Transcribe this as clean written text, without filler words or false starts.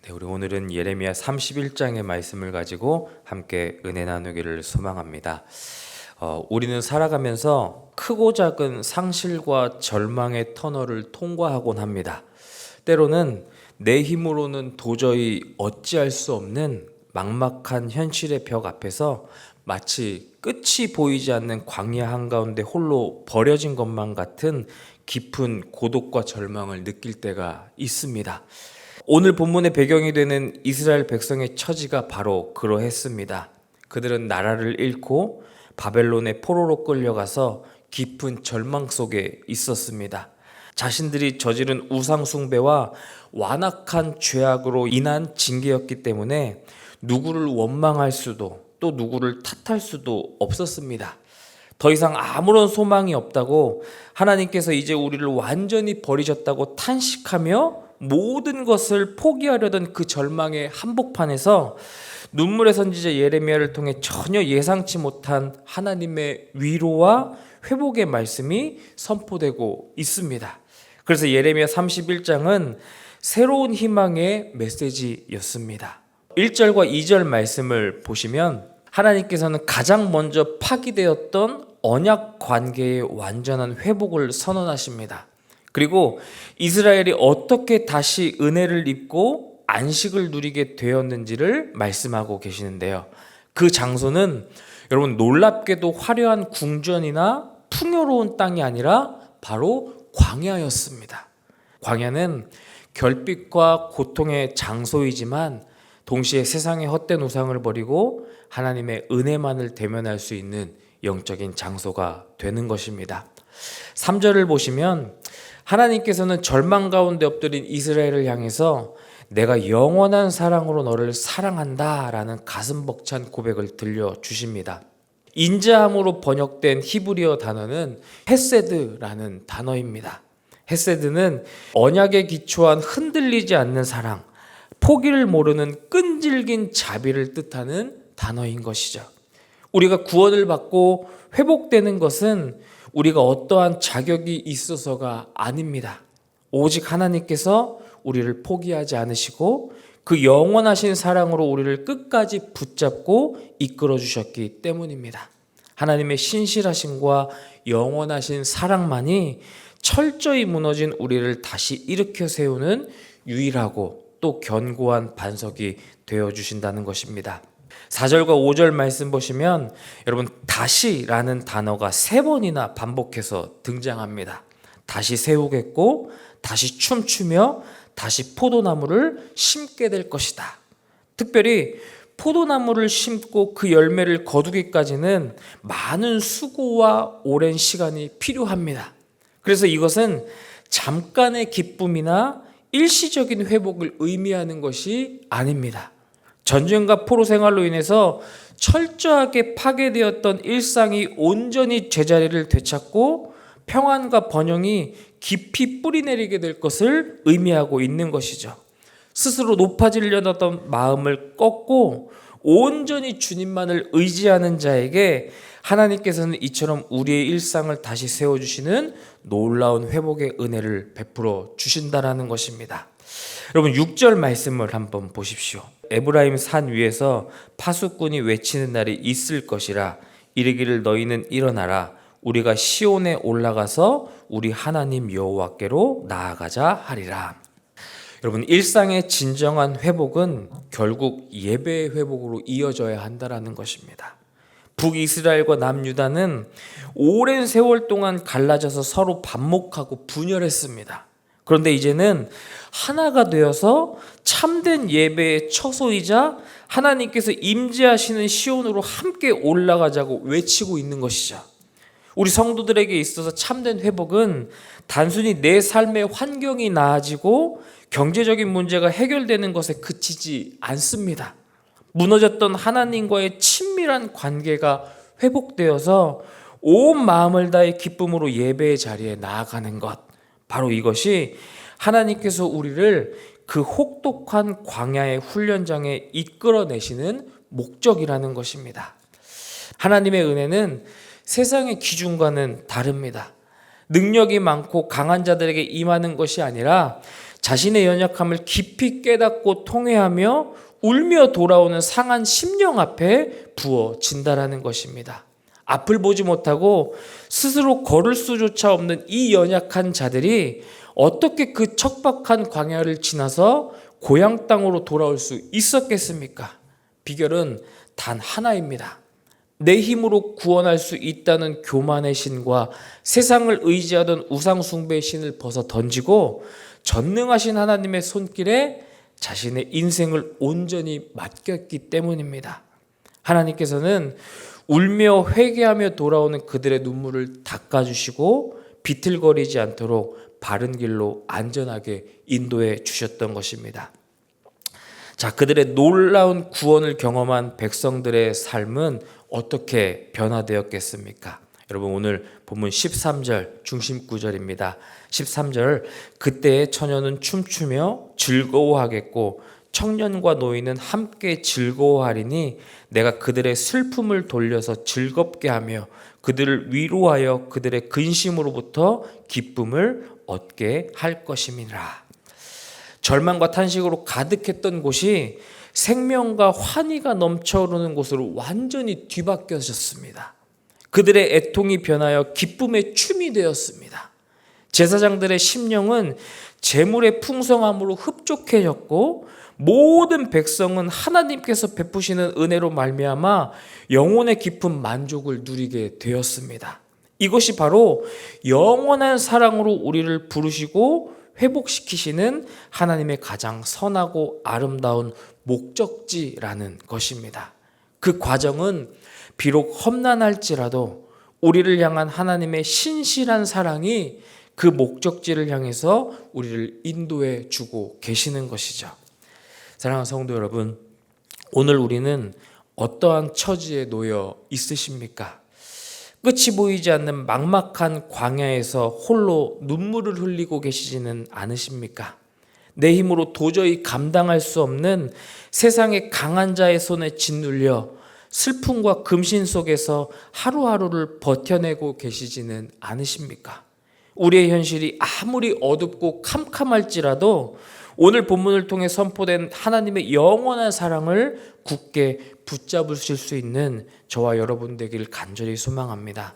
네, 우리 오늘은 예레미야 31장의 말씀을 가지고 함께 은혜 나누기를 소망합니다. 우리는 살아가면서 크고 작은 상실과 절망의 터널을 통과하곤 합니다. 때로는 내 힘으로는 도저히 어찌할 수 없는 막막한 현실의 벽 앞에서 마치 끝이 보이지 않는 광야 한가운데 홀로 버려진 것만 같은 깊은 고독과 절망을 느낄 때가 있습니다. 오늘 본문의 배경이 되는 이스라엘 백성의 처지가 바로 그러했습니다. 그들은 나라를 잃고 바벨론의 포로로 끌려가서 깊은 절망 속에 있었습니다. 자신들이 저지른 우상 숭배와 완악한 죄악으로 인한 징계였기 때문에 누구를 원망할 수도 또 누구를 탓할 수도 없었습니다. 더 이상 아무런 소망이 없다고, 하나님께서 이제 우리를 완전히 버리셨다고 탄식하며 모든 것을 포기하려던 그 절망의 한복판에서 눈물의 선지자 예레미야를 통해 전혀 예상치 못한 하나님의 위로와 회복의 말씀이 선포되고 있습니다. 그래서 예레미야 31장은 새로운 희망의 메시지였습니다. 1절과 2절 말씀을 보시면 하나님께서는 가장 먼저 파기되었던 언약 관계의 완전한 회복을 선언하십니다. 그리고 이스라엘이 어떻게 다시 은혜를 입고 안식을 누리게 되었는지를 말씀하고 계시는데요. 그 장소는 여러분 놀랍게도 화려한 궁전이나 풍요로운 땅이 아니라 바로 광야였습니다. 광야는 결핍과 고통의 장소이지만 동시에 세상의 헛된 우상을 버리고 하나님의 은혜만을 대면할 수 있는 영적인 장소가 되는 것입니다. 3절을 보시면 하나님께서는 절망 가운데 엎드린 이스라엘을 향해서 내가 영원한 사랑으로 너를 사랑한다 라는 가슴 벅찬 고백을 들려주십니다. 인자함으로 번역된 히브리어 단어는 헤세드라는 단어입니다. 헤세드는 언약에 기초한 흔들리지 않는 사랑, 포기를 모르는 끈질긴 자비를 뜻하는 단어인 것이죠. 우리가 구원을 받고 회복되는 것은 우리가 어떠한 자격이 있어서가 아닙니다. 오직 하나님께서 우리를 포기하지 않으시고 그 영원하신 사랑으로 우리를 끝까지 붙잡고 이끌어 주셨기 때문입니다. 하나님의 신실하심과 영원하신 사랑만이 철저히 무너진 우리를 다시 일으켜 세우는 유일하고 또 견고한 반석이 되어주신다는 것입니다. 4절과 5절 말씀 보시면 여러분 다시라는 단어가 3번이나 반복해서 등장합니다. 다시 세우겠고 다시 춤추며 다시 포도나무를 심게 될 것이다. 특별히 포도나무를 심고 그 열매를 거두기까지는 많은 수고와 오랜 시간이 필요합니다. 그래서 이것은 잠깐의 기쁨이나 일시적인 회복을 의미하는 것이 아닙니다. 전쟁과 포로 생활로 인해서 철저하게 파괴되었던 일상이 온전히 제자리를 되찾고 평안과 번영이 깊이 뿌리내리게 될 것을 의미하고 있는 것이죠. 스스로 높아지려던 마음을 꺾고 온전히 주님만을 의지하는 자에게 하나님께서는 이처럼 우리의 일상을 다시 세워주시는 놀라운 회복의 은혜를 베풀어 주신다라는 것입니다. 여러분 6절 말씀을 한번 보십시오. 에브라임 산 위에서 파수꾼이 외치는 날이 있을 것이라. 이르기를 너희는 일어나라. 우리가 시온에 올라가서 우리 하나님 여호와께로 나아가자 하리라. 여러분 일상의 진정한 회복은 결국 예배의 회복으로 이어져야 한다는 것입니다. 북이스라엘과 남유다는 오랜 세월 동안 갈라져서 서로 반목하고 분열했습니다. 그런데 이제는 하나가 되어서 참된 예배의 처소이자 하나님께서 임재하시는 시온으로 함께 올라가자고 외치고 있는 것이죠. 우리 성도들에게 있어서 참된 회복은 단순히 내 삶의 환경이 나아지고 경제적인 문제가 해결되는 것에 그치지 않습니다. 무너졌던 하나님과의 친밀한 관계가 회복되어서 온 마음을 다해 기쁨으로 예배의 자리에 나아가는 것, 바로 이것이 하나님께서 우리를 그 혹독한 광야의 훈련장에 이끌어내시는 목적이라는 것입니다. 하나님의 은혜는 세상의 기준과는 다릅니다. 능력이 많고 강한 자들에게 임하는 것이 아니라 자신의 연약함을 깊이 깨닫고 통회하며 울며 돌아오는 상한 심령 앞에 부어진다라는 것입니다. 앞을 보지 못하고 스스로 걸을 수조차 없는 이 연약한 자들이 어떻게 그 척박한 광야를 지나서 고향 땅으로 돌아올 수 있었겠습니까? 비결은 단 하나입니다. 내 힘으로 구원할 수 있다는 교만의 신과 세상을 의지하던 우상 숭배의 신을 벗어 던지고 전능하신 하나님의 손길에 자신의 인생을 온전히 맡겼기 때문입니다. 하나님께서는 울며 회개하며 돌아오는 그들의 눈물을 닦아주시고 비틀거리지 않도록 바른 길로 안전하게 인도해 주셨던 것입니다. 자, 그들의 놀라운 구원을 경험한 백성들의 삶은 어떻게 변화되었겠습니까? 여러분, 오늘 본문 13절 중심 구절입니다. 13절, 그때의 처녀는 춤추며 즐거워하겠고 청년과 노인은 함께 즐거워하리니 내가 그들의 슬픔을 돌려서 즐겁게 하며 그들을 위로하여 그들의 근심으로부터 기쁨을 얻게 할 것임이라. 절망과 탄식으로 가득했던 곳이 생명과 환희가 넘쳐오르는 곳으로 완전히 뒤바뀌어졌습니다. 그들의 애통이 변하여 기쁨의 춤이 되었습니다. 제사장들의 심령은 재물의 풍성함으로 흡족해졌고 모든 백성은 하나님께서 베푸시는 은혜로 말미암아 영혼의 깊은 만족을 누리게 되었습니다. 이것이 바로 영원한 사랑으로 우리를 부르시고 회복시키시는 하나님의 가장 선하고 아름다운 목적지라는 것입니다. 그 과정은 비록 험난할지라도 우리를 향한 하나님의 신실한 사랑이 그 목적지를 향해서 우리를 인도해 주고 계시는 것이죠. 사랑하는 성도 여러분, 오늘 우리는 어떠한 처지에 놓여 있으십니까? 끝이 보이지 않는 막막한 광야에서 홀로 눈물을 흘리고 계시지는 않으십니까? 내 힘으로 도저히 감당할 수 없는 세상의 강한 자의 손에 짓눌려 슬픔과 금신 속에서 하루하루를 버텨내고 계시지는 않으십니까? 우리의 현실이 아무리 어둡고 캄캄할지라도 오늘 본문을 통해 선포된 하나님의 영원한 사랑을 굳게 붙잡으실 수 있는 저와 여러분 되기를 간절히 소망합니다.